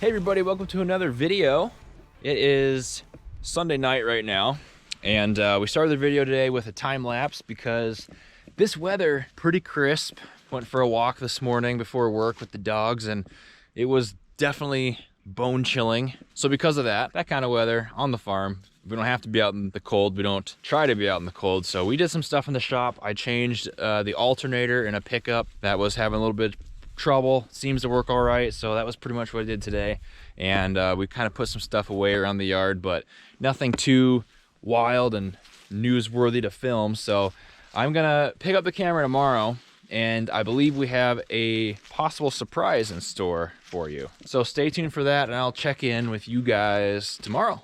Hey everybody, welcome to another video. It is Sunday night right now, and we started the video today with a time lapse because this weather, pretty crisp. Went for a walk this morning before work with the dogs, and it was definitely bone chilling. So because of that kind of weather on the farm, we don't have to be out in the cold. We don't try to be out in the cold. So we did some stuff in the shop. I changed the alternator in a pickup that was having a little bit trouble. Seems to work all right, so that was pretty much what I did today. And we kind of put some stuff away around the yard, but nothing too wild and newsworthy to film. So I'm gonna pick up the camera tomorrow, and I believe we have a possible surprise in store for you. So stay tuned for that, and I'll check in with you guys tomorrow.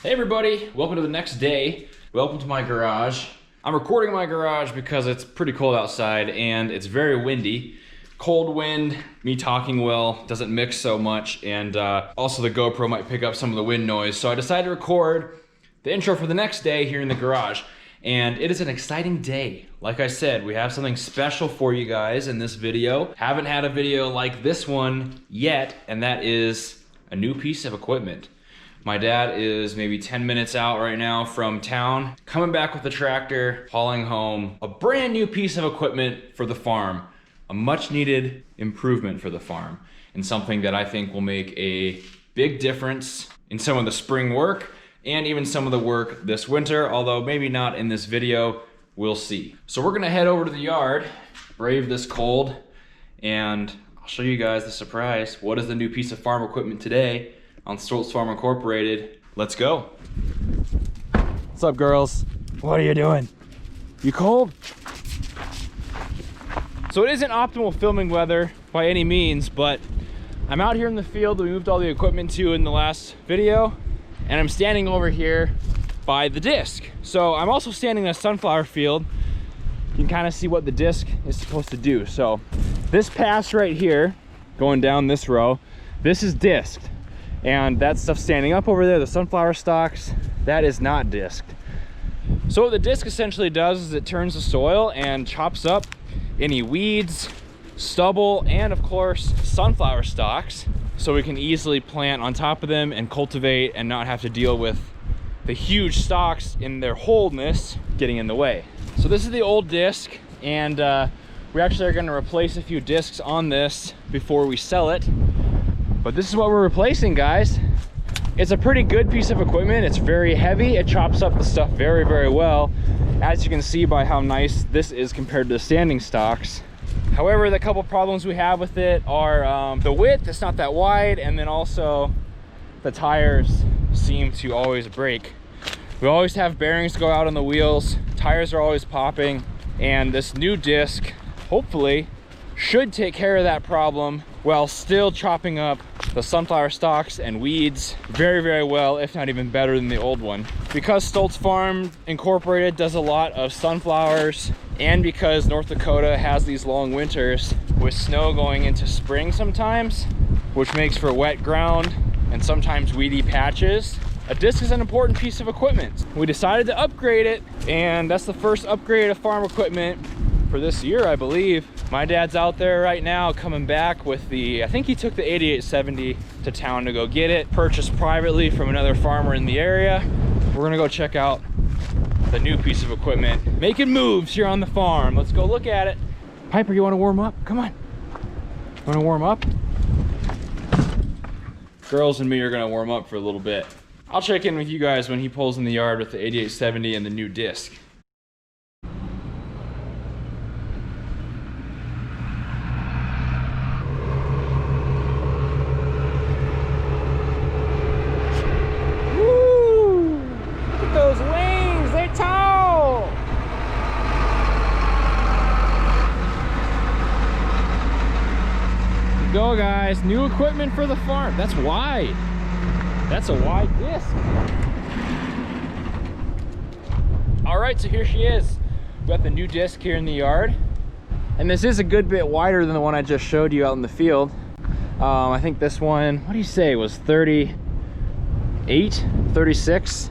Hey everybody, welcome to the next day. Welcome to my garage. I'm recording in my garage because it's pretty cold outside and it's very windy. Cold wind, me talking well, doesn't mix so much, and also the GoPro might pick up some of the wind noise. So I decided to record the intro for the next day here in the garage. And it is an exciting day. Like I said, we have something special for you guys in this video. Haven't had a video like this one yet, and that is a new piece of equipment. My dad is maybe 10 minutes out right now from town, coming back with the tractor, hauling home a brand new piece of equipment for the farm, a much needed improvement for the farm, and something that I think will make a big difference in some of the spring work and even some of the work this winter, although maybe not in this video, we'll see. So we're gonna head over to the yard, brave this cold, and I'll show you guys the surprise. What is the new piece of farm equipment today on Stoltz Farm Incorporated? Let's go. What's up, girls? What are you doing? You cold? So it isn't optimal filming weather by any means, but I'm out here in the field. We moved all the equipment to in the last video, and I'm standing over here by the disc. So I'm also standing in a sunflower field. You can kind of see what the disc is supposed to do. So this pass right here, going down this row, this is disked. And that stuff standing up over there, the sunflower stalks, that is not disked. So what the disc essentially does is it turns the soil and chops up any weeds, stubble, and of course sunflower stalks, so we can easily plant on top of them and cultivate and not have to deal with the huge stalks in their wholeness getting in the way. So this is the old disc, and we actually are going to replace a few discs on this before we sell it. But this is what we're replacing, guys. It's a pretty good piece of equipment. It's very heavy. It chops up the stuff very, very well, as you can see by how nice this is compared to the standing stocks. However, the couple problems we have with it are the width, it's not that wide, and then also the tires seem to always break. We always have bearings go out on the wheels, tires are always popping, and this new disc, hopefully, should take care of that problem while still chopping up the sunflower stalks and weeds very, very well, if not even better than the old one. Because Stoltz Farm Incorporated does a lot of sunflowers, and because North Dakota has these long winters with snow going into spring sometimes, which makes for wet ground and sometimes weedy patches, a disc is an important piece of equipment. We decided to upgrade it, and that's the first upgrade of farm equipment for this year, I believe. My dad's out there right now coming back with the, I think he took the 8870 to town to go get it, purchased privately from another farmer in the area. We're gonna go check out the new piece of equipment, making moves here on the farm. Let's go look at it. Piper, you wanna warm up? Come on. Wanna warm up? Girls and me are gonna warm up for a little bit. I'll check in with you guys when he pulls in the yard with the 8870 and the new disc. Those wings, they're tall. Go, guys, new equipment for the farm. That's wide. That's a wide disc. All right, so here she is. We got the new disc here in the yard. And this is a good bit wider than the one I just showed you out in the field. I think this one, what do you say, was 38, 36,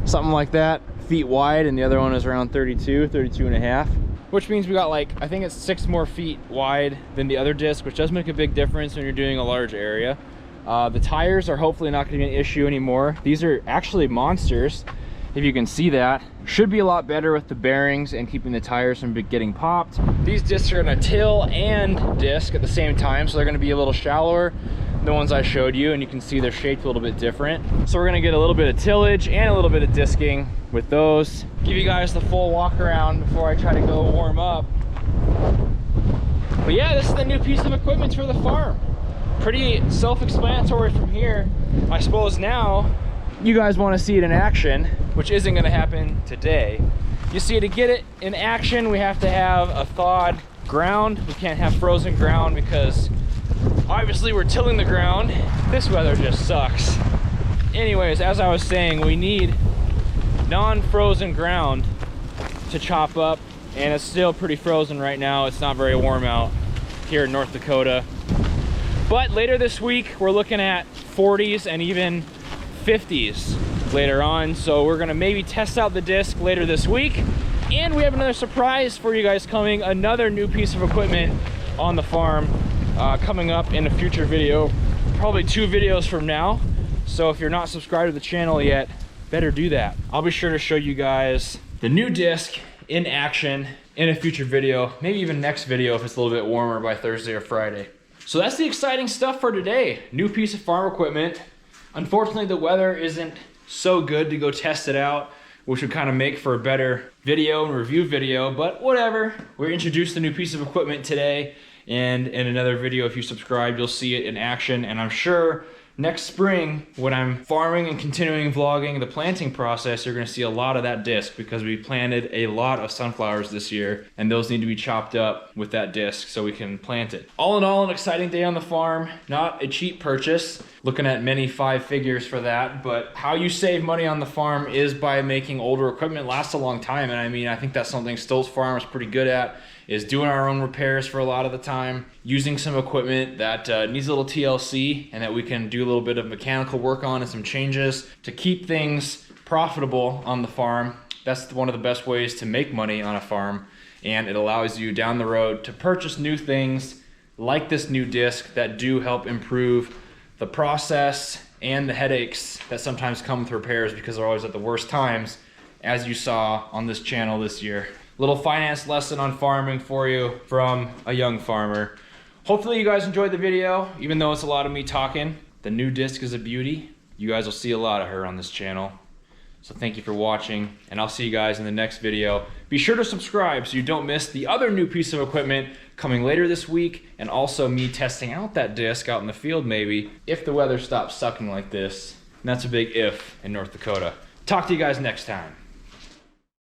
something like that, feet wide, and the other one is around 32 and a half, which means we got like, I think it's 6 more feet wide than the other disc, which does make a big difference when you're doing a large area. The tires are hopefully not going to be an issue anymore. These are actually monsters, if you can see that. Should be a lot better with the bearings and keeping the tires from getting popped. These discs are going to till and disc at the same time, so they're going to be a little shallower than the ones I showed you, and you can see they're shaped a little bit different. So we're going to get a little bit of tillage and a little bit of disking with those. Give you guys the full walk around before I try to go warm up. But yeah, this is the new piece of equipment for the farm. Pretty self-explanatory from here. I suppose now you guys want to see it in action, which isn't going to happen today. You see, to get it in action, we have to have a thawed ground. We can't have frozen ground because obviously we're tilling the ground. This weather just sucks. Anyways, as I was saying, we need non-frozen ground to chop up, and it's still pretty frozen right now. It's not very warm out here in North Dakota. But later this week, we're looking at 40s and even 50s later on. So we're gonna maybe test out the disc later this week. And we have another surprise for you guys coming, another new piece of equipment on the farm coming up in a future video, probably 2 videos from now. So if you're not subscribed to the channel yet, better do that. I'll be sure to show you guys the new disc in action in a future video, maybe even next video if it's a little bit warmer by Thursday or Friday. So that's the exciting stuff for today. New piece of farm equipment. Unfortunately, the weather isn't so good to go test it out, which would kind of make for a better video and review video, but whatever. We introduced a new piece of equipment today, and in another video, if you subscribe, you'll see it in action. And I'm sure next spring, when I'm farming and continuing vlogging the planting process, you're gonna see a lot of that disc because we planted a lot of sunflowers this year, and those need to be chopped up with that disc so we can plant it. All in all, an exciting day on the farm. Not a cheap purchase. Looking at many 5 figures for that, but how you save money on the farm is by making older equipment last a long time. And I mean, I think that's something Stolz Farm is pretty good at, is doing our own repairs for a lot of the time, using some equipment that needs a little TLC and that we can do a little bit of mechanical work on and some changes to keep things profitable on the farm. That's one of the best ways to make money on a farm, and it allows you down the road to purchase new things like this new disc that do help improve the process and the headaches that sometimes come with repairs because they're always at the worst times, as you saw on this channel this year. Little finance lesson on farming for you from a young farmer. Hopefully you guys enjoyed the video, even though it's a lot of me talking. The new disc is a beauty. You guys will see a lot of her on this channel. So thank you for watching, and I'll see you guys in the next video. Be sure to subscribe so you don't miss the other new piece of equipment coming later this week, and also me testing out that disc out in the field maybe, if the weather stops sucking like this. And that's a big if in North Dakota. Talk to you guys next time.